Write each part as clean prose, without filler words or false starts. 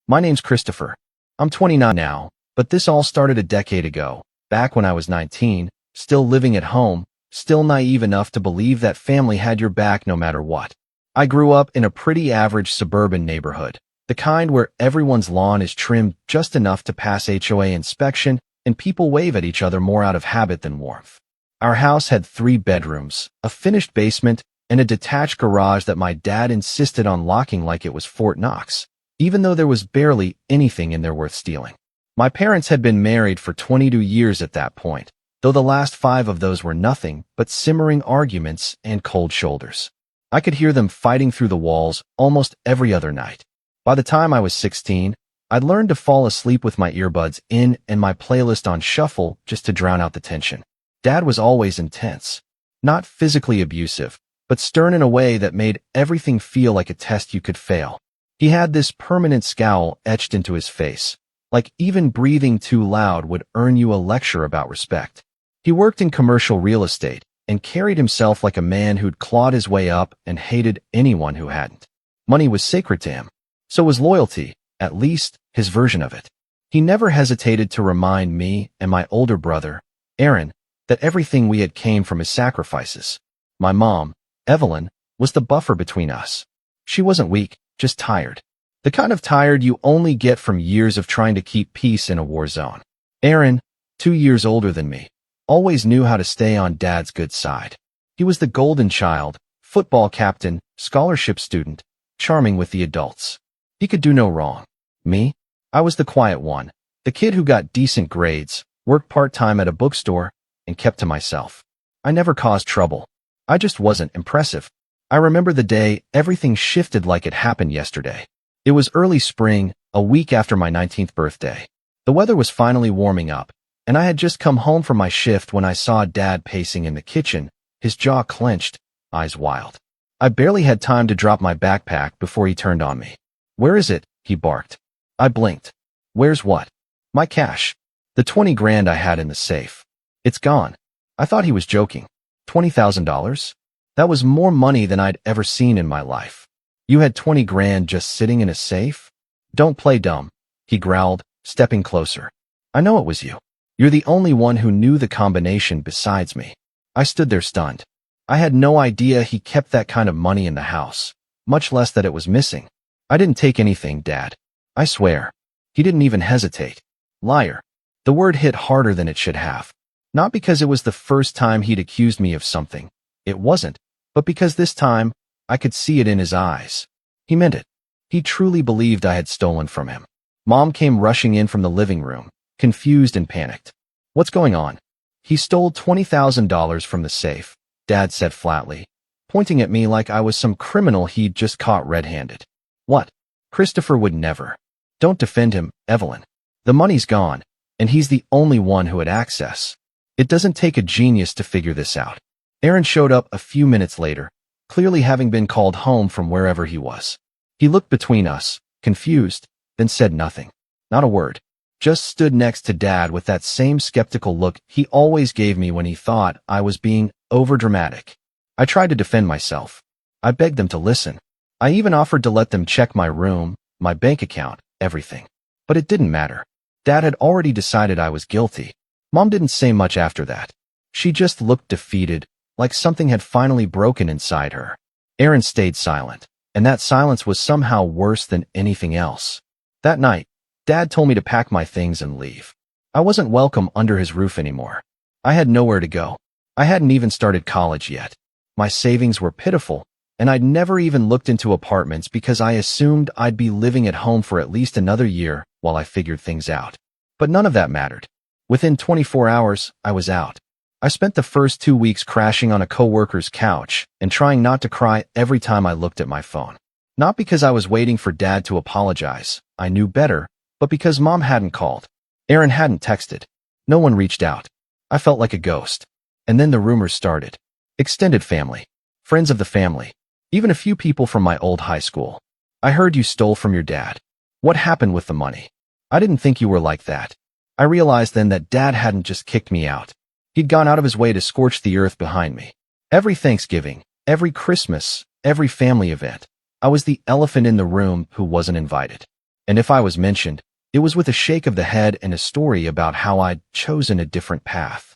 My name's Christopher. I'm 29 now, but this all started a decade ago, back when I was 19, still living at home, still naive enough to believe that family had your back no matter what. I grew up in a pretty average suburban neighborhood, the kind where everyone's lawn is trimmed just enough to pass HOA inspection and people wave at each other more out of habit than warmth. Our house had 3 bedrooms, a finished basement, and a detached garage that my dad insisted on locking like it was Fort Knox, even though there was barely anything in there worth stealing. My parents had been married for 22 years at that point, though the last 5 of those were nothing but simmering arguments and cold shoulders. I could hear them fighting through the walls almost every other night. By the time I was 16, I'd learned to fall asleep with my earbuds in and my playlist on shuffle just to drown out the tension. Dad was always intense, not physically abusive, but stern in a way that made everything feel like a test you could fail. He had this permanent scowl etched into his face, like even breathing too loud would earn you a lecture about respect. He worked in commercial real estate and carried himself like a man who'd clawed his way up and hated anyone who hadn't. Money was sacred to him. So was loyalty, at least his version of it. He never hesitated to remind me and my older brother, Aaron, that everything we had came from his sacrifices. My mom, Evelyn, was the buffer between us. She wasn't weak, just tired. The kind of tired you only get from years of trying to keep peace in a war zone. Aaron, 2 years older than me, always knew how to stay on Dad's good side. He was the golden child, football captain, scholarship student, charming with the adults. He could do no wrong. Me? I was the quiet one, the kid who got decent grades, worked part-time at a bookstore, and kept to myself. I never caused trouble. I just wasn't impressive. I remember the day everything shifted like it happened yesterday. It was early spring, a week after my 19th birthday. The weather was finally warming up, and I had just come home from my shift when I saw Dad pacing in the kitchen, his jaw clenched, eyes wild. I barely had time to drop my backpack before he turned on me. "Where is it?" he barked. I blinked. "Where's what?" "My cash. The 20 grand I had in the safe. It's gone." I thought he was joking. $20,000? That was more money than I'd ever seen in my life. "You had 20 grand just sitting in a safe?" "Don't play dumb," he growled, stepping closer. "I know it was you. You're the only one who knew the combination besides me." I stood there stunned. I had no idea he kept that kind of money in the house, much less that it was missing. "I didn't take anything, Dad. I swear." He didn't even hesitate. Liar. The word hit harder than it should have. Not because it was the first time he'd accused me of something. It wasn't. But because this time, I could see it in his eyes. He meant it. He truly believed I had stolen from him. Mom came rushing in from the living room, confused and panicked. "What's going on?" "He stole $20,000 from the safe," Dad said flatly, pointing at me like I was some criminal he'd just caught red-handed. "What?" "Christopher would never." "Don't defend him, Evelyn. The money's gone, and he's the only one who had access. It doesn't take a genius to figure this out." Aaron showed up a few minutes later, clearly having been called home from wherever he was. He looked between us, confused, then said nothing. Not a word. Just stood next to Dad with that same skeptical look he always gave me when he thought I was being overdramatic. I tried to defend myself. I begged them to listen. I even offered to let them check my room, my bank account, everything. But it didn't matter. Dad had already decided I was guilty. Mom didn't say much after that. She just looked defeated, like something had finally broken inside her. Aaron stayed silent, and that silence was somehow worse than anything else. That night, Dad told me to pack my things and leave. I wasn't welcome under his roof anymore. I had nowhere to go. I hadn't even started college yet. My savings were pitiful, and I'd never even looked into apartments because I assumed I'd be living at home for at least another year while I figured things out. But none of that mattered. Within 24 hours, I was out. I spent the first 2 weeks crashing on a coworker's couch and trying not to cry every time I looked at my phone. Not because I was waiting for Dad to apologize, I knew better, but because Mom hadn't called. Aaron hadn't texted. No one reached out. I felt like a ghost. And then the rumors started. Extended family. Friends of the family. Even a few people from my old high school. "I heard you stole from your dad. What happened with the money?" "I didn't think you were like that." I realized then that Dad hadn't just kicked me out. He'd gone out of his way to scorch the earth behind me. Every Thanksgiving, every Christmas, every family event, I was the elephant in the room who wasn't invited. And if I was mentioned, it was with a shake of the head and a story about how I'd chosen a different path.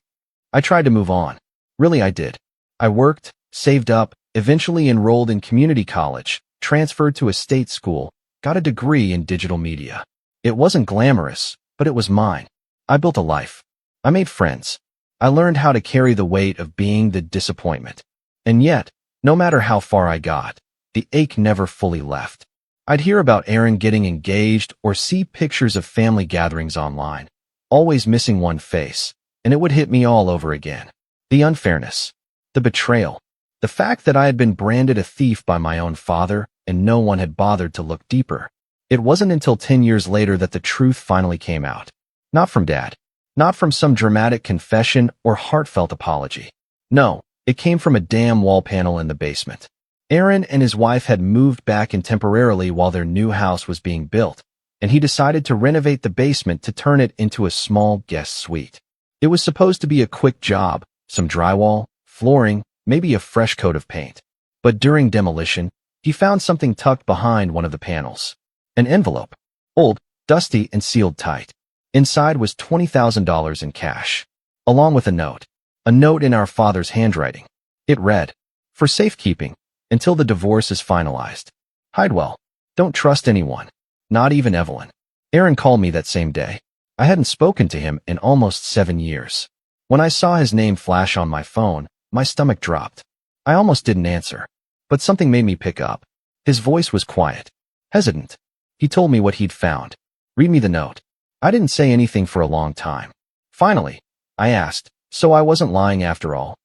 I tried to move on. Really, I did. I worked, saved up, eventually enrolled in community college, transferred to a state school, got a degree in digital media. It wasn't glamorous, but it was mine. I built a life. I made friends. I learned how to carry the weight of being the disappointment. And yet, no matter how far I got, the ache never fully left. I'd hear about Aaron getting engaged or see pictures of family gatherings online, always missing one face, and it would hit me all over again. The unfairness, the betrayal, the fact that I had been branded a thief by my own father and no one had bothered to look deeper. It wasn't until 10 years later that the truth finally came out. Not from Dad. Not from some dramatic confession or heartfelt apology. No, it came from a damn wall panel in the basement. Aaron and his wife had moved back in temporarily while their new house was being built, and he decided to renovate the basement to turn it into a small guest suite. It was supposed to be a quick job, some drywall, flooring, maybe a fresh coat of paint. But during demolition, he found something tucked behind one of the panels. An envelope. Old, dusty, and sealed tight. Inside was $20,000 in cash, along with a note. A note in our father's handwriting. It read, "For safekeeping, until the divorce is finalized. Hide well. Don't trust anyone. Not even Evelyn." Aaron called me that same day. I hadn't spoken to him in almost 7 years. When I saw his name flash on my phone, my stomach dropped. I almost didn't answer, but something made me pick up. His voice was quiet, hesitant. He told me what he'd found. "Read me the note." I didn't say anything for a long time. Finally, I asked, "So I wasn't lying after all?"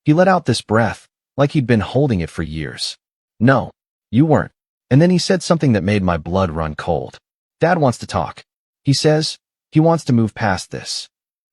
He let out this breath, like he'd been holding it for years. "No, you weren't." And then he said something that made my blood run cold. "Dad wants to talk. He says he wants to move past this."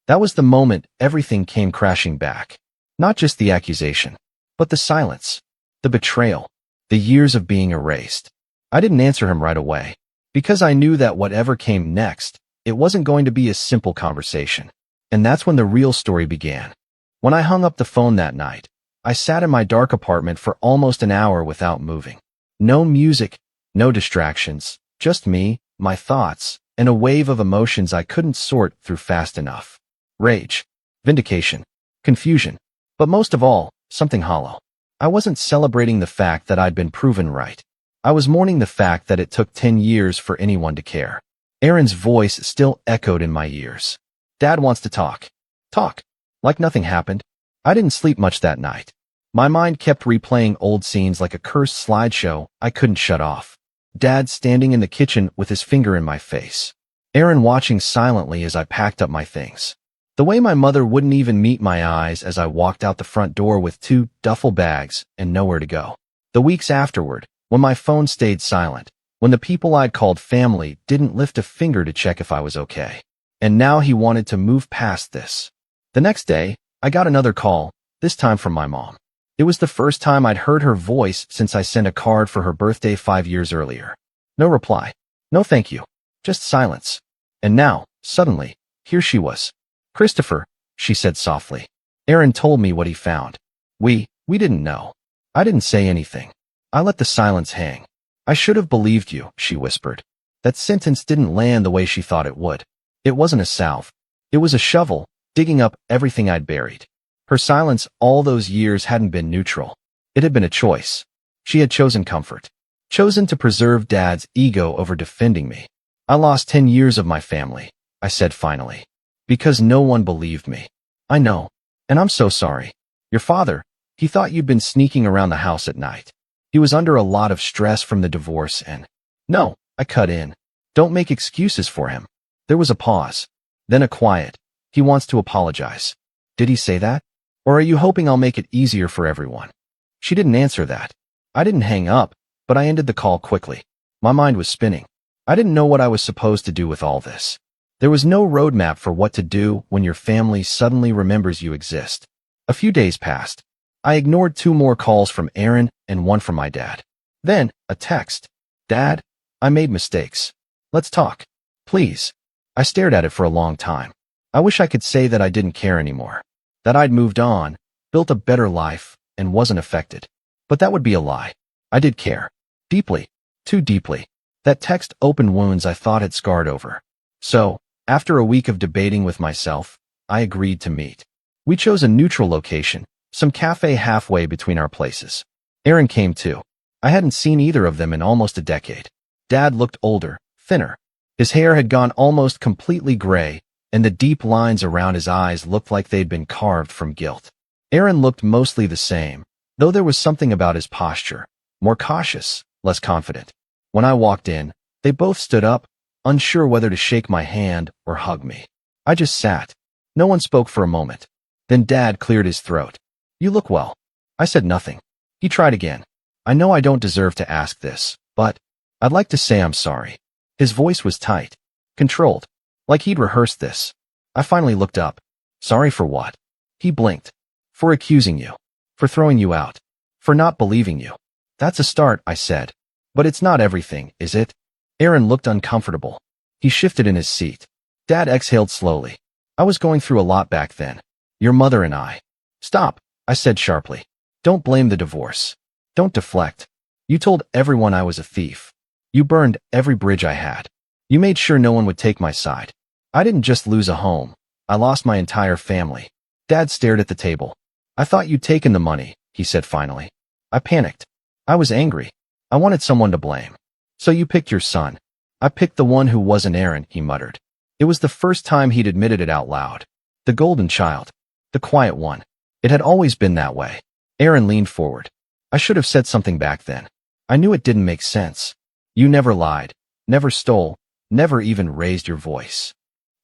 That was the moment everything came crashing back. Not just the accusation, but the silence, the betrayal, the years of being erased. I didn't answer him right away, because I knew that whatever came next, it wasn't going to be a simple conversation. And that's when the real story began. When I hung up the phone that night, I sat in my dark apartment for almost an hour without moving. No music, no distractions, just me, my thoughts, and a wave of emotions I couldn't sort through fast enough. Rage, vindication, confusion, but most of all, something hollow. I wasn't celebrating the fact that I'd been proven right. I was mourning the fact that it took 10 years for anyone to care. Aaron's voice still echoed in my ears. "Dad wants to talk." Talk. Like nothing happened. I didn't sleep much that night. My mind kept replaying old scenes like a cursed slideshow I couldn't shut off. Dad standing in the kitchen with his finger in my face. Aaron watching silently as I packed up my things. The way my mother wouldn't even meet my eyes as I walked out the front door with 2 duffel bags and nowhere to go. The weeks afterward, when my phone stayed silent, when the people I'd called family didn't lift a finger to check if I was okay. And now he wanted to move past this. The next day, I got another call, this time from my mom. It was the first time I'd heard her voice since I sent a card for her birthday 5 years earlier. No reply. No thank you. Just silence. And now, suddenly, here she was. "Christopher," she said softly. "Aaron told me what he found. We didn't know." I didn't say anything. I let the silence hang. "I should have believed you," she whispered. That sentence didn't land the way she thought it would. It wasn't a salve. It was a shovel, digging up everything I'd buried. Her silence all those years hadn't been neutral. It had been a choice. She had chosen comfort. Chosen to preserve Dad's ego over defending me. "I lost 10 years of my family," I said finally. "Because no one believed me." "I know. And I'm so sorry. Your father, he thought you'd been sneaking around the house at night. He was under a lot of stress from the divorce and—" "No," I cut in. "Don't make excuses for him." There was a pause. Then a quiet. "He wants to apologize." "Did he say that? Or are you hoping I'll make it easier for everyone?" She didn't answer that. I didn't hang up, but I ended the call quickly. My mind was spinning. I didn't know what I was supposed to do with all this. There was no roadmap for what to do when your family suddenly remembers you exist. A few days passed. I ignored 2 more calls from Aaron and 1 from my dad. Then, a text. "Dad, I made mistakes. Let's talk. Please." I stared at it for a long time. I wish I could say that I didn't care anymore. That I'd moved on, built a better life, and wasn't affected. But that would be a lie. I did care. Deeply. Too deeply. That text opened wounds I thought had scarred over. So, after a week of debating with myself, I agreed to meet. We chose a neutral location, some cafe halfway between our places. Aaron came too. I hadn't seen either of them in almost a decade. Dad looked older, thinner. His hair had gone almost completely gray, and the deep lines around his eyes looked like they'd been carved from guilt. Aaron looked mostly the same, though there was something about his posture, more cautious, less confident. When I walked in, they both stood up, unsure whether to shake my hand or hug me. I just sat. No one spoke for a moment. Then Dad cleared his throat. "You look well." I said nothing. He tried again. "I know I don't deserve to ask this, but I'd like to say I'm sorry." His voice was tight, controlled, like he'd rehearsed this. I finally looked up. "Sorry for what?" He blinked. "For accusing you. For throwing you out. For not believing you." "That's a start," I said. "But it's not everything, is it?" Aaron looked uncomfortable. He shifted in his seat. Dad exhaled slowly. "I was going through a lot back then. Your mother and I." "Stop," I said sharply. "Don't blame the divorce. Don't deflect. You told everyone I was a thief. You burned every bridge I had. You made sure no one would take my side. I didn't just lose a home. I lost my entire family." Dad stared at the table. "I thought you'd taken the money," he said finally. I panicked. I was angry. I wanted someone to blame. "So you picked your son." "I picked the one who wasn't Aaron," he muttered. It was the first time he'd admitted it out loud. The golden child. The quiet one. It had always been that way. Aaron leaned forward. "I should have said something back then. I knew it didn't make sense. You never lied, never stole, never even raised your voice."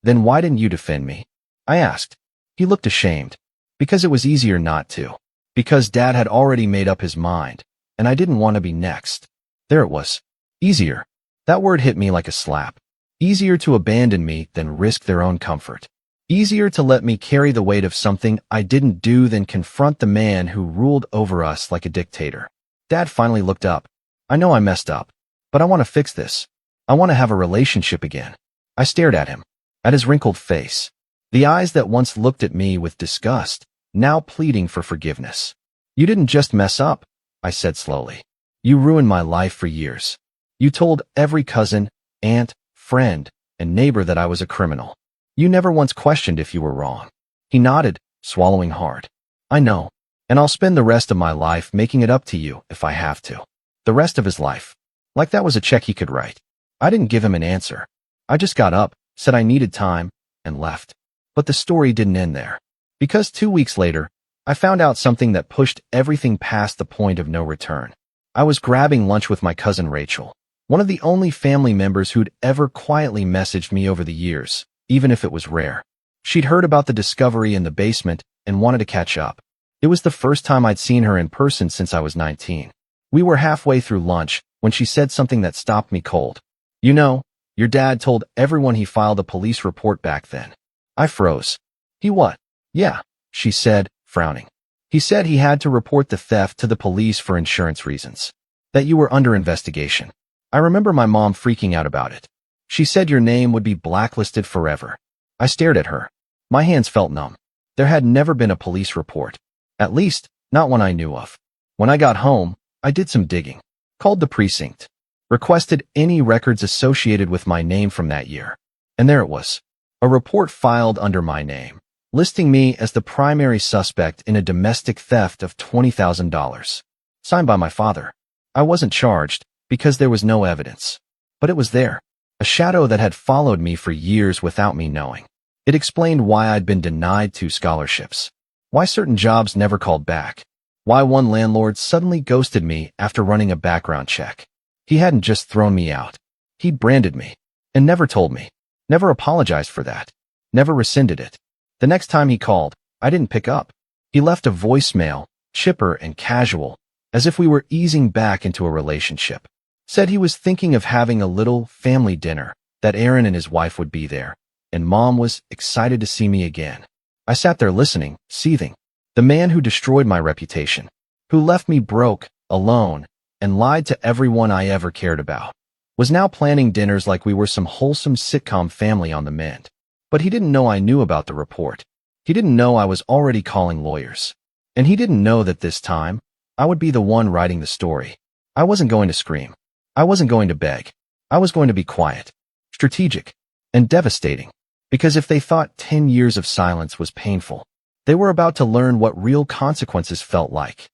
"Then why didn't you defend me?" I asked. He looked ashamed. "Because it was easier not to. Because Dad had already made up his mind, and I didn't want to be next." There it was. Easier. That word hit me like a slap. Easier to abandon me than risk their own comfort. Easier to let me carry the weight of something I didn't do than confront the man who ruled over us like a dictator. Dad finally looked up. "I know I messed up, but I want to fix this. I want to have a relationship again." I stared at him, at his wrinkled face, the eyes that once looked at me with disgust, now pleading for forgiveness. "You didn't just mess up," I said slowly. "You ruined my life for years. You told every cousin, aunt, friend, and neighbor that I was a criminal. You never once questioned if you were wrong." He nodded, swallowing hard. "I know, and I'll spend the rest of my life making it up to you if I have to." The rest of his life. Like that was a check he could write. I didn't give him an answer. I just got up, said I needed time, and left. But the story didn't end there. Because 2 weeks later, I found out something that pushed everything past the point of no return. I was grabbing lunch with my cousin Rachel, one of the only family members who'd ever quietly messaged me over the years, even if it was rare. She'd heard about the discovery in the basement and wanted to catch up. It was the first time I'd seen her in person since I was 19. We were halfway through lunch when she said something that stopped me cold. "You know, your dad told everyone he filed a police report back then." I froze. "He what?" "Yeah," she said, frowning. "He said he had to report the theft to the police for insurance reasons. That you were under investigation." I remember my mom freaking out about it. She said your name would be blacklisted forever. I stared at her. My hands felt numb. There had never been a police report. At least, not one I knew of. When I got home, I did some digging. Called the precinct. Requested any records associated with my name from that year. And there it was. A report filed under my name, listing me as the primary suspect in a domestic theft of $20,000. Signed by my father. I wasn't charged, because there was no evidence. But it was there. A shadow that had followed me for years without me knowing. It explained why I'd been denied 2 scholarships. Why certain jobs never called back. Why one landlord suddenly ghosted me after running a background check. He hadn't just thrown me out. He'd branded me. And never told me. Never apologized for that. Never rescinded it. The next time he called, I didn't pick up. He left a voicemail, chipper and casual, as if we were easing back into a relationship. Said he was thinking of having a little family dinner, that Aaron and his wife would be there, and Mom was excited to see me again. I sat there listening, seething. The man who destroyed my reputation, who left me broke, alone, and lied to everyone I ever cared about, was now planning dinners like we were some wholesome sitcom family on the mend. But he didn't know I knew about the report. He didn't know I was already calling lawyers. And he didn't know that this time, I would be the one writing the story. I wasn't going to scream. I wasn't going to beg. I was going to be quiet, strategic, and devastating. Because if they thought 10 years of silence was painful, they were about to learn what real consequences felt like.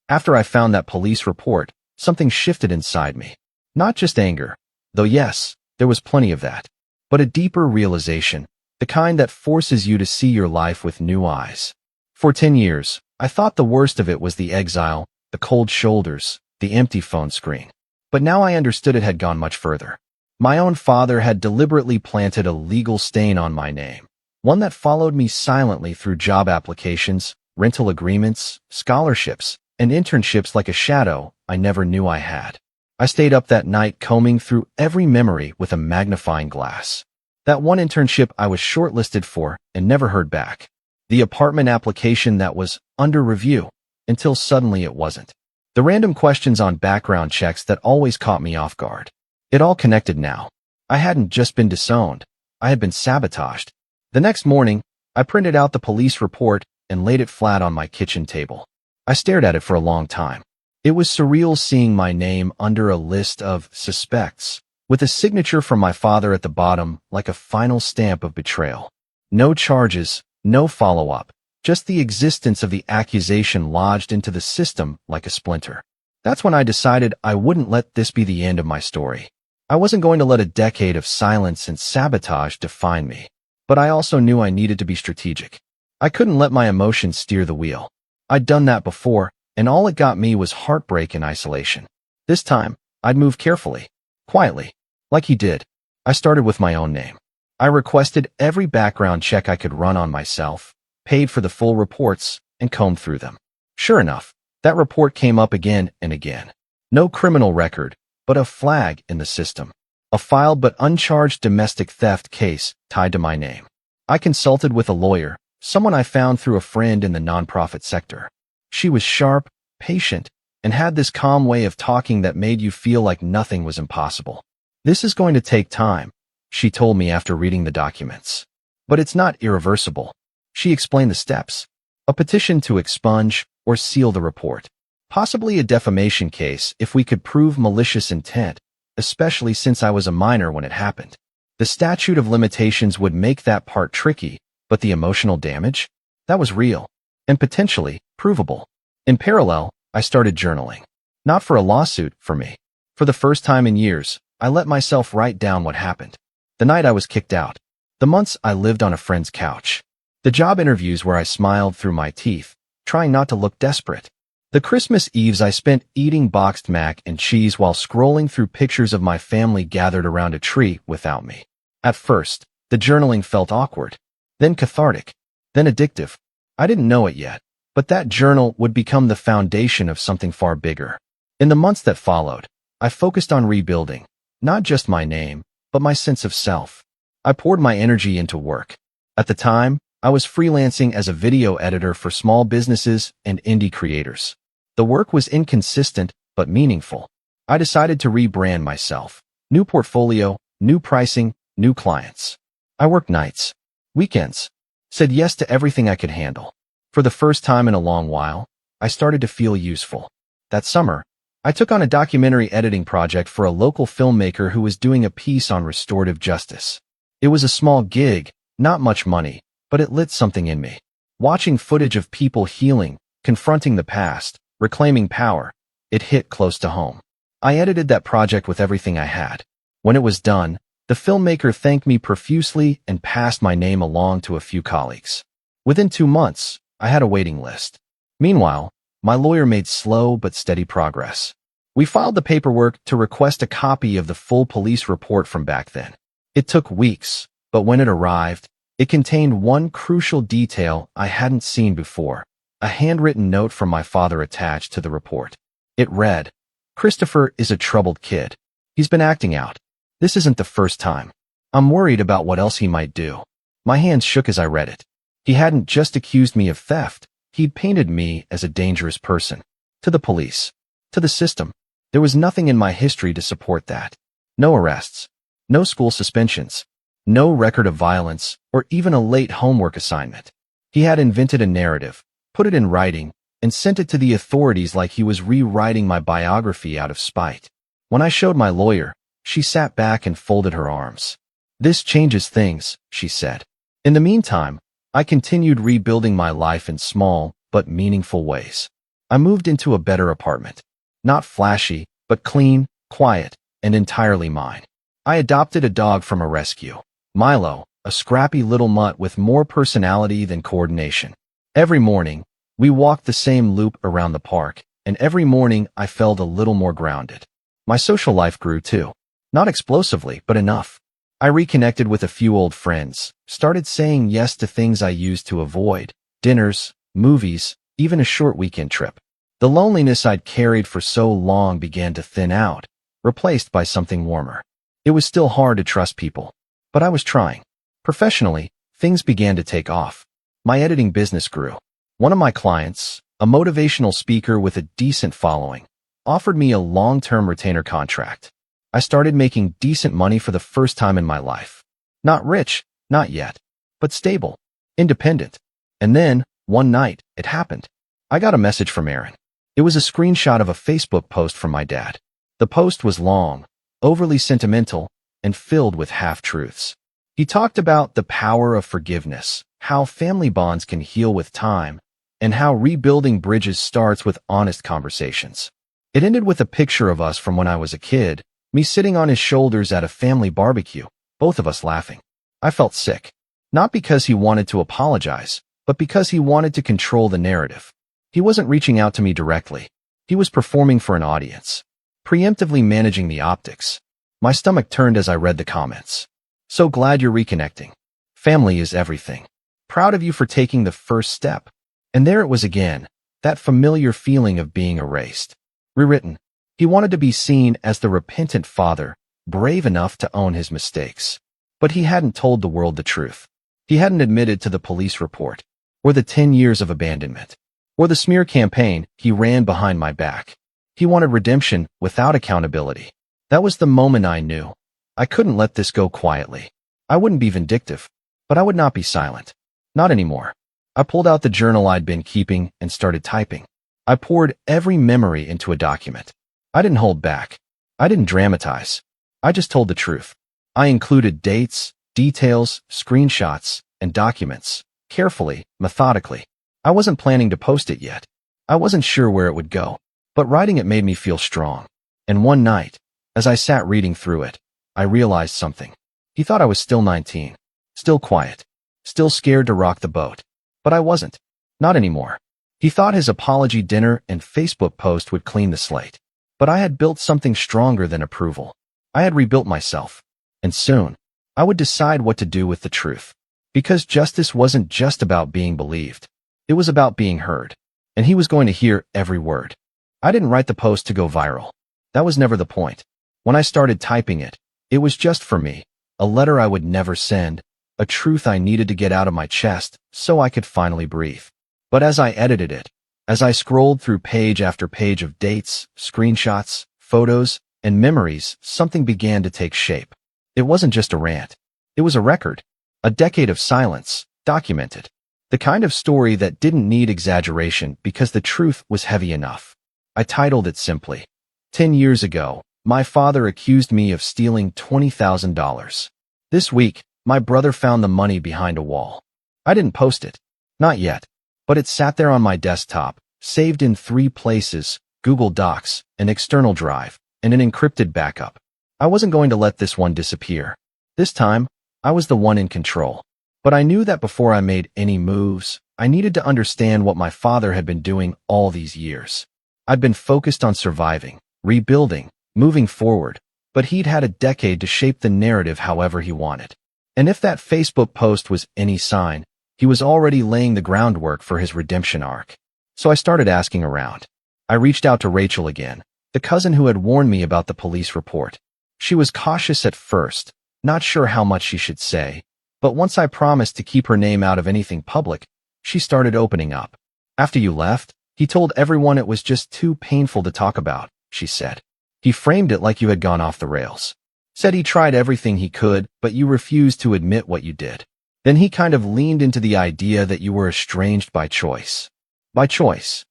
After I found that police report, something shifted inside me. Not just anger, though yes, there was plenty of that, but a deeper realization, the kind that forces you to see your life with new eyes. For 10 years, I thought the worst of it was the exile, the cold shoulders, the empty phone screen. But now I understood it had gone much further. My own father had deliberately planted a legal stain on my name, one that followed me silently through job applications, rental agreements, scholarships, and internships like a shadow I never knew I had. I stayed up that night combing through every memory with a magnifying glass. That one internship I was shortlisted for and never heard back. The apartment application that was under review, until suddenly it wasn't. The random questions on background checks that always caught me off guard. It all connected now. I hadn't just been disowned, I had been sabotaged. The next morning, I printed out the police report and laid it flat on my kitchen table. I stared at it for a long time. It was surreal seeing my name under a list of suspects, with a signature from my father at the bottom like a final stamp of betrayal. No charges, no follow-up, just the existence of the accusation lodged into the system like a splinter. That's when I decided I wouldn't let this be the end of my story. I wasn't going to let a decade of silence and sabotage define me. But I also knew I needed to be strategic. I couldn't let my emotions steer the wheel. I'd done that before, and all it got me was heartbreak and isolation. This time, I'd move carefully, quietly, like he did. I started with my own name. I requested every background check I could run on myself, paid for the full reports, and combed through them. Sure enough, that report came up again and again. No criminal record, but a flag in the system. A filed but uncharged domestic theft case tied to my name. I consulted with a lawyer, someone I found through a friend in the nonprofit sector. She was sharp, patient, and had this calm way of talking that made you feel like nothing was impossible. This is going to take time, she told me after reading the documents. But it's not irreversible. She explained the steps. A petition to expunge or seal the report. Possibly a defamation case if we could prove malicious intent, especially since I was a minor when it happened. The statute of limitations would make that part tricky, but the emotional damage? That was real, and potentially provable. In parallel, I started journaling. Not for a lawsuit, for me. For the first time in years, I let myself write down what happened. The night I was kicked out. The months I lived on a friend's couch. The job interviews where I smiled through my teeth, trying not to look desperate. The Christmas Eves I spent eating boxed mac and cheese while scrolling through pictures of my family gathered around a tree without me. At first, the journaling felt awkward, then cathartic, then addictive. I didn't know it yet, but that journal would become the foundation of something far bigger. In the months that followed, I focused on rebuilding, not just my name, but my sense of self. I poured my energy into work. At the time, I was freelancing as a video editor for small businesses and indie creators. The work was inconsistent, but meaningful. I decided to rebrand myself. New portfolio, new pricing, new clients. I worked nights, weekends, said yes to everything I could handle. For the first time in a long while, I started to feel useful. That summer, I took on a documentary editing project for a local filmmaker who was doing a piece on restorative justice. It was a small gig, not much money, but it lit something in me. Watching footage of people healing, confronting the past, reclaiming power, it hit close to home. I edited that project with everything I had. When it was done, the filmmaker thanked me profusely and passed my name along to a few colleagues. Within 2 months, I had a waiting list. Meanwhile, my lawyer made slow but steady progress. We filed the paperwork to request a copy of the full police report from back then. It took weeks, but when it arrived, it contained one crucial detail I hadn't seen before, a handwritten note from my father attached to the report. It read, "Christopher is a troubled kid. He's been acting out. This isn't the first time. I'm worried about what else he might do." My hands shook as I read it. He hadn't just accused me of theft, he'd painted me as a dangerous person. To the police, to the system, there was nothing in my history to support that. No arrests, no school suspensions, no record of violence, or even a late homework assignment. He had invented a narrative, put it in writing, and sent it to the authorities like he was rewriting my biography out of spite. When I showed my lawyer, She sat back and folded her arms. This changes things, she said. In the meantime, I continued rebuilding my life in small but meaningful ways. I moved into a better apartment. Not flashy, but clean, quiet, and entirely mine. I adopted a dog from a rescue. Milo, a scrappy little mutt with more personality than coordination. Every morning, we walked the same loop around the park, and every morning I felt a little more grounded. My social life grew too. Not explosively, but enough. I reconnected with a few old friends, started saying yes to things I used to avoid, dinners, movies, even a short weekend trip. The loneliness I'd carried for so long began to thin out, replaced by something warmer. It was still hard to trust people, but I was trying. Professionally, things began to take off. My editing business grew. One of my clients, a motivational speaker with a decent following, offered me a long-term retainer contract. I started making decent money for the first time in my life. Not rich, not yet, but stable, independent. And then, one night, it happened. I got a message from Aaron. It was a screenshot of a Facebook post from my dad. The post was long, overly sentimental, and filled with half-truths. He talked about the power of forgiveness, how family bonds can heal with time, and how rebuilding bridges starts with honest conversations. It ended with a picture of us from when I was a kid, me sitting on his shoulders at a family barbecue, both of us laughing. I felt sick. Not because he wanted to apologize, but because he wanted to control the narrative. He wasn't reaching out to me directly. He was performing for an audience, preemptively managing the optics. My stomach turned as I read the comments. So glad you're reconnecting. Family is everything. Proud of you for taking the first step. And there it was again, that familiar feeling of being erased. Rewritten. He wanted to be seen as the repentant father, brave enough to own his mistakes. But he hadn't told the world the truth. He hadn't admitted to the police report, or the 10 years of abandonment, or the smear campaign he ran behind my back. He wanted redemption without accountability. That was the moment I knew. I couldn't let this go quietly. I wouldn't be vindictive, but I would not be silent. Not anymore. I pulled out the journal I'd been keeping and started typing. I poured every memory into a document. I didn't hold back. I didn't dramatize. I just told the truth. I included dates, details, screenshots, and documents, carefully, methodically. I wasn't planning to post it yet. I wasn't sure where it would go, but writing it made me feel strong. And one night, as I sat reading through it, I realized something. He thought I was still 19, still quiet, still scared to rock the boat. But I wasn't. Not anymore. He thought his apology dinner and Facebook post would clean the slate. But I had built something stronger than approval. I had rebuilt myself. And soon, I would decide what to do with the truth. Because justice wasn't just about being believed. It was about being heard. And he was going to hear every word. I didn't write the post to go viral. That was never the point. When I started typing it, it was just for me, a letter I would never send, a truth I needed to get out of my chest so I could finally breathe. But as I edited it, as I scrolled through page after page of dates, screenshots, photos, and memories, something began to take shape. It wasn't just a rant. It was a record, a decade of silence, documented. The kind of story that didn't need exaggeration because the truth was heavy enough. I titled it simply, 10 years ago, my father accused me of stealing $20,000. This week, my brother found the money behind a wall. I didn't post it. Not yet. But it sat there on my desktop, saved in 3 places, Google Docs, an external drive, and an encrypted backup. I wasn't going to let this one disappear. This time, I was the one in control. But I knew that before I made any moves, I needed to understand what my father had been doing all these years. I'd been focused on surviving, rebuilding, moving forward, but he'd had a decade to shape the narrative however he wanted. And if that Facebook post was any sign, he was already laying the groundwork for his redemption arc. So I started asking around. I reached out to Rachel again, the cousin who had warned me about the police report. She was cautious at first, not sure how much she should say, but once I promised to keep her name out of anything public, she started opening up. After you left, he told everyone it was just too painful to talk about, she said. He framed it like you had gone off the rails. Said he tried everything he could, but you refused to admit what you did. Then he kind of leaned into the idea that you were estranged by choice. By choice?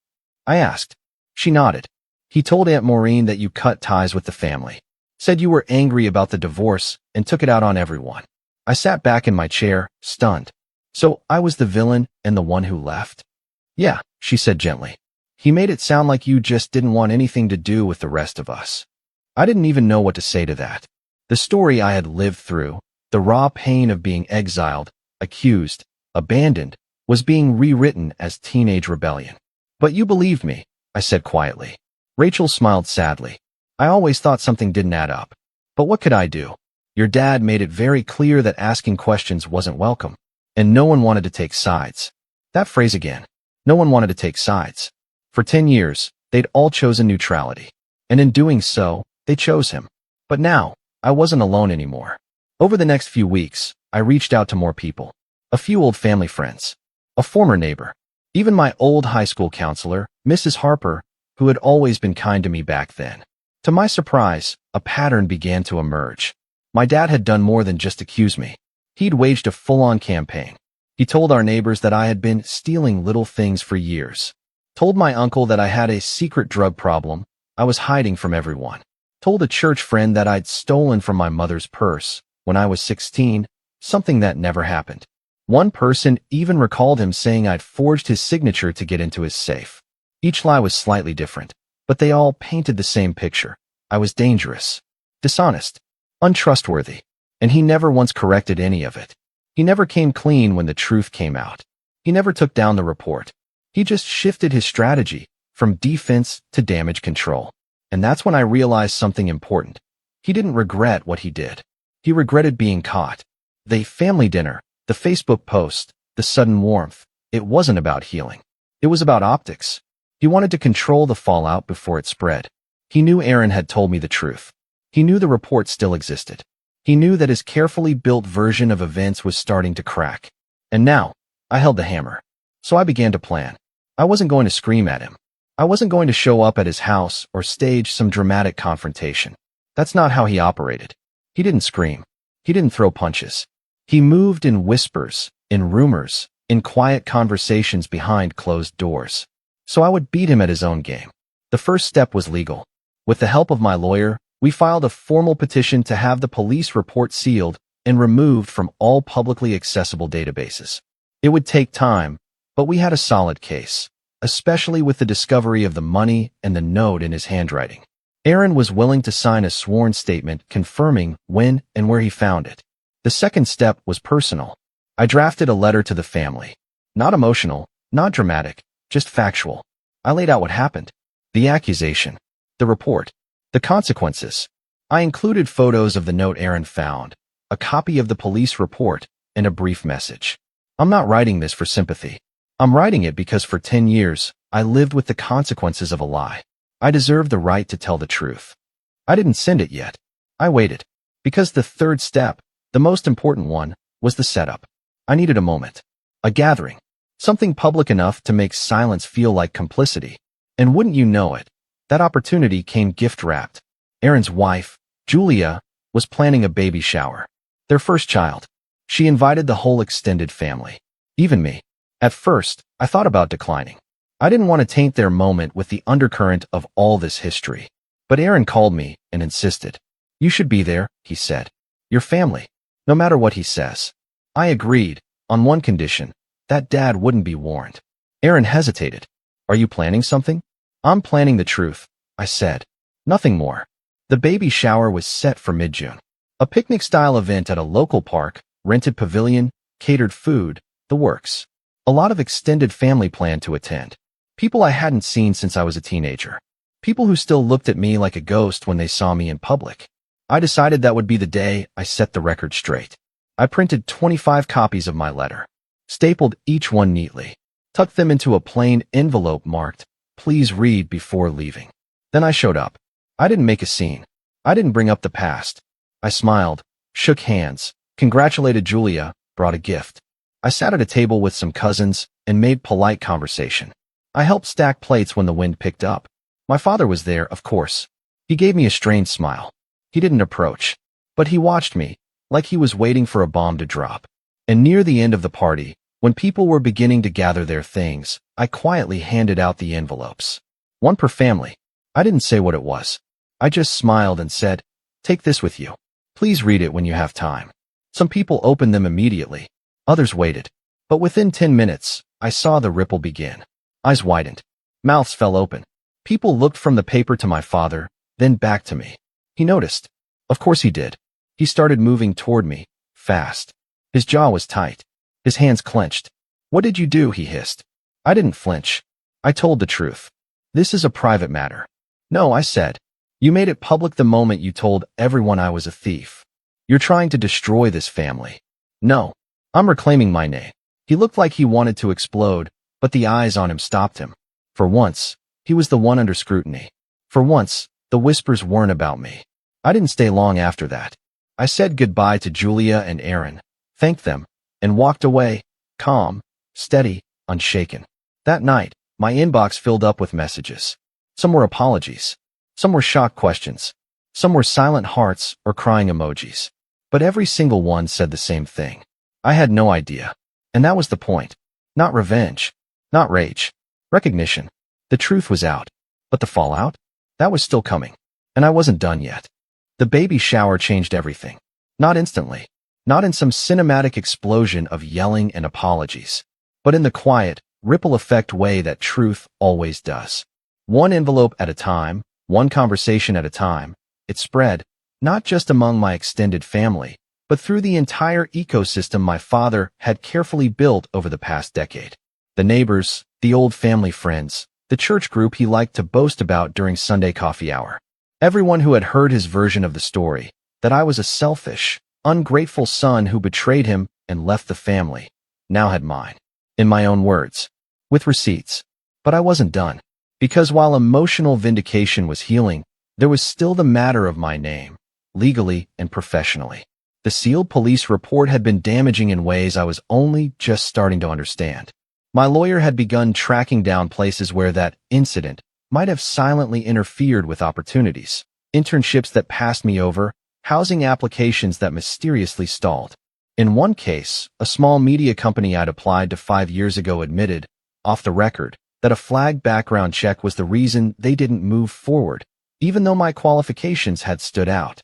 I asked. She nodded. He told Aunt Maureen that you cut ties with the family. Said you were angry about the divorce and took it out on everyone. I sat back in my chair, stunned. So I was the villain and the one who left? Yeah, she said gently. He made it sound like you just didn't want anything to do with the rest of us. I didn't even know what to say to that. The story I had lived through, the raw pain of being exiled, accused, abandoned, was being rewritten as teenage rebellion. But you believed me, I said quietly. Rachel smiled sadly. I always thought something didn't add up. But what could I do? Your dad made it very clear that asking questions wasn't welcome. And no one wanted to take sides. That phrase again. No one wanted to take sides. For 10 years, they'd all chosen neutrality. And in doing so, they chose him. But now, I wasn't alone anymore. Over the next few weeks, I reached out to more people. A few old family friends. A former neighbor. Even my old high school counselor, Mrs. Harper, who had always been kind to me back then. To my surprise, a pattern began to emerge. My dad had done more than just accuse me. He'd waged a full-on campaign. He told our neighbors that I had been stealing little things for years. Told my uncle that I had a secret drug problem I was hiding from everyone. Told a church friend that I'd stolen from my mother's purse when I was 16, something that never happened. One person even recalled him saying I'd forged his signature to get into his safe. Each lie was slightly different, but they all painted the same picture. I was dangerous, dishonest, untrustworthy, and he never once corrected any of it. He never came clean when the truth came out. He never took down the report. He just shifted his strategy from defense to damage control. And that's when I realized something important. He didn't regret what he did. He regretted being caught. The family dinner, the Facebook post, the sudden warmth. It wasn't about healing. It was about optics. He wanted to control the fallout before it spread. He knew Aaron had told me the truth. He knew the report still existed. He knew that his carefully built version of events was starting to crack. And now, I held the hammer. So I began to plan. I wasn't going to scream at him. I wasn't going to show up at his house or stage some dramatic confrontation. That's not how he operated. He didn't scream. He didn't throw punches. He moved in whispers, in rumors, in quiet conversations behind closed doors. So I would beat him at his own game. The first step was legal. With the help of my lawyer, we filed a formal petition to have the police report sealed and removed from all publicly accessible databases. It would take time, but we had a solid case, especially with the discovery of the money and the note in his handwriting. Aaron was willing to sign a sworn statement confirming when and where he found it. The second step was personal. I drafted a letter to the family. Not emotional, not dramatic, just factual. I laid out what happened. The accusation. The report. The consequences. I included photos of the note Aaron found, a copy of the police report, and a brief message. I'm not writing this for sympathy. I'm writing it because for 10 years, I lived with the consequences of a lie. I deserve the right to tell the truth. I didn't send it yet. I waited. Because the third step, the most important one, was the setup. I needed a moment. A gathering. Something public enough to make silence feel like complicity. And wouldn't you know it, that opportunity came gift-wrapped. Aaron's wife, Julia, was planning a baby shower. Their first child. She invited the whole extended family. Even me. At first, I thought about declining. I didn't want to taint their moment with the undercurrent of all this history. But Aaron called me and insisted. You should be there, he said. Your family. No matter what he says. I agreed, on one condition, that Dad wouldn't be warned. Aaron hesitated. Are you planning something? I'm planning the truth, I said. Nothing more. The baby shower was set for mid-June. A picnic-style event at a local park, rented pavilion, catered food, the works. A lot of extended family planned to attend. People I hadn't seen since I was a teenager. People who still looked at me like a ghost when they saw me in public. I decided that would be the day I set the record straight. I printed 25 copies of my letter, stapled each one neatly, tucked them into a plain envelope marked, "Please read before leaving." Then I showed up. I didn't make a scene. I didn't bring up the past. I smiled, shook hands, congratulated Julia, brought a gift. I sat at a table with some cousins and made polite conversation. I helped stack plates when the wind picked up. My father was there, of course. He gave me a strained smile. He didn't approach, but he watched me, like he was waiting for a bomb to drop. And near the end of the party, when people were beginning to gather their things, I quietly handed out the envelopes. One per family. I didn't say what it was. I just smiled and said, Take this with you. Please read it when you have time. Some people opened them immediately. Others waited. But within 10 minutes, I saw the ripple begin. Eyes widened. Mouths fell open. People looked from the paper to my father, then back to me. He noticed. Of course he did. He started moving toward me, fast. His jaw was tight. His hands clenched. What did you do? He hissed. I didn't flinch. I told the truth. This is a private matter. No, I said. You made it public the moment you told everyone I was a thief. You're trying to destroy this family. No, I'm reclaiming my name. He looked like he wanted to explode, but the eyes on him stopped him. For once, he was the one under scrutiny. For once, the whispers weren't about me. I didn't stay long after that. I said goodbye to Julia and Aaron, thanked them, and walked away, calm, steady, unshaken. That night, my inbox filled up with messages. Some were apologies. Some were shocked questions. Some were silent hearts or crying emojis. But every single one said the same thing. I had no idea. And that was the point. Not revenge. Not rage. Recognition. The truth was out. But the fallout? That was still coming. And I wasn't done yet. The baby shower changed everything. Not instantly. Not in some cinematic explosion of yelling and apologies. But in the quiet, ripple effect way that truth always does. One envelope at a time, one conversation at a time, it spread, not just among my extended family, but through the entire ecosystem my father had carefully built over the past decade. The neighbors, the old family friends, the church group he liked to boast about during Sunday coffee hour. Everyone who had heard his version of the story, that I was a selfish, ungrateful son who betrayed him and left the family, now had mine. In my own words. With receipts. But I wasn't done. Because while emotional vindication was healing, there was still the matter of my name, legally and professionally. The sealed police report had been damaging in ways I was only just starting to understand. My lawyer had begun tracking down places where that incident might have silently interfered with opportunities, internships that passed me over, housing applications that mysteriously stalled. In one case, a small media company I'd applied to 5 years ago admitted, off the record, that a flagged background check was the reason they didn't move forward, even though my qualifications had stood out.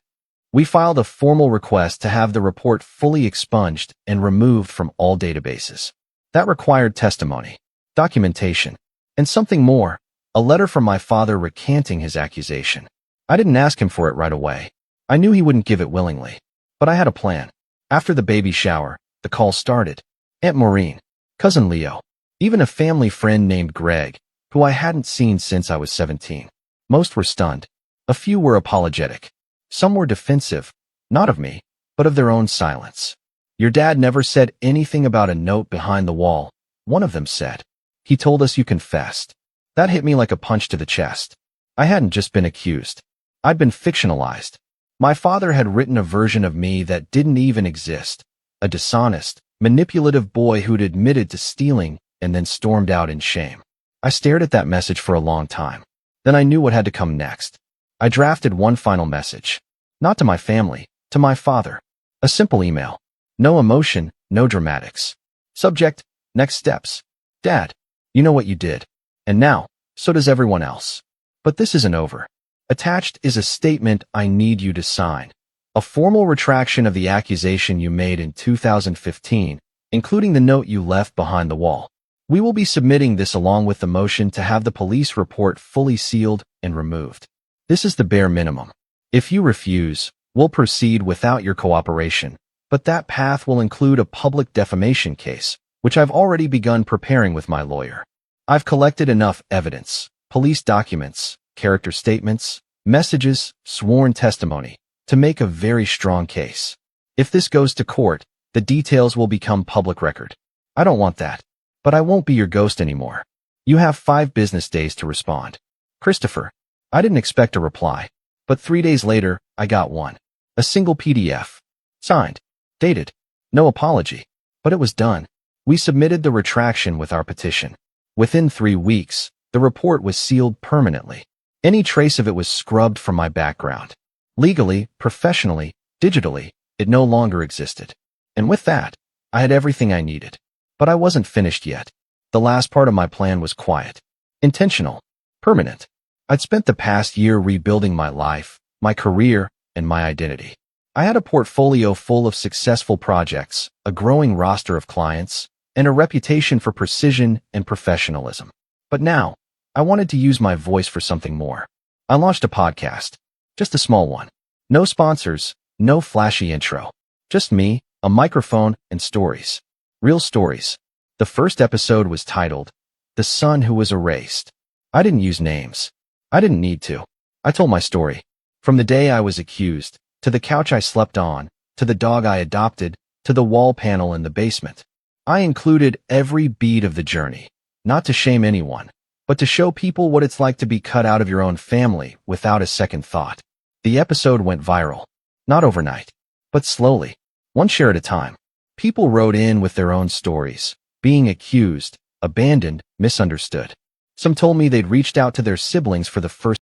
We filed a formal request to have the report fully expunged and removed from all databases. That required testimony, documentation, and something more, a letter from my father recanting his accusation. I didn't ask him for it right away. I knew he wouldn't give it willingly. But I had a plan. After the baby shower, the call started. Aunt Maureen, Cousin Leo, even a family friend named Greg, who I hadn't seen since I was 17. Most were stunned. A few were apologetic. Some were defensive, not of me, but of their own silence. Your dad never said anything about a note behind the wall, one of them said. He told us you confessed. That hit me like a punch to the chest. I hadn't just been accused. I'd been fictionalized. My father had written a version of me that didn't even exist. A dishonest, manipulative boy who'd admitted to stealing and then stormed out in shame. I stared at that message for a long time. Then I knew what had to come next. I drafted one final message. Not to my family, to my father. A simple email. No emotion, no dramatics. Subject, next steps. Dad, you know what you did. And now, so does everyone else. But this isn't over. Attached is a statement I need you to sign. A formal retraction of the accusation you made in 2015, including the note you left behind the wall. We will be submitting this along with the motion to have the police report fully sealed and removed. This is the bare minimum. If you refuse, we'll proceed without your cooperation, but that path will include a public defamation case, which I've already begun preparing with my lawyer. I've collected enough evidence, police documents, character statements, messages, sworn testimony, to make a very strong case. If this goes to court, the details will become public record. I don't want that. But I won't be your ghost anymore. You have 5 business days to respond. Christopher. I didn't expect a reply, but 3 days later, I got one. A single PDF. Signed. Dated. No apology. But it was done. We submitted the retraction with our petition. Within 3 weeks, the report was sealed permanently. Any trace of it was scrubbed from my background. Legally, professionally, digitally, it no longer existed. And with that, I had everything I needed. But I wasn't finished yet. The last part of my plan was quiet, intentional, permanent. I'd spent the past year rebuilding my life, my career, and my identity. I had a portfolio full of successful projects, a growing roster of clients, and a reputation for precision and professionalism. But now, I wanted to use my voice for something more. I launched a podcast, just a small one. No sponsors, no flashy intro. Just me, a microphone, and stories. Real stories. The first episode was titled, The Son Who Was Erased. I didn't use names. I didn't need to. I told my story. From the day I was accused, to the couch I slept on, to the dog I adopted, to the wall panel in the basement. I included every beat of the journey, not to shame anyone, but to show people what it's like to be cut out of your own family without a second thought. The episode went viral. Not overnight, but slowly, one share at a time. People wrote in with their own stories, being accused, abandoned, misunderstood. Some told me they'd reached out to their siblings for the first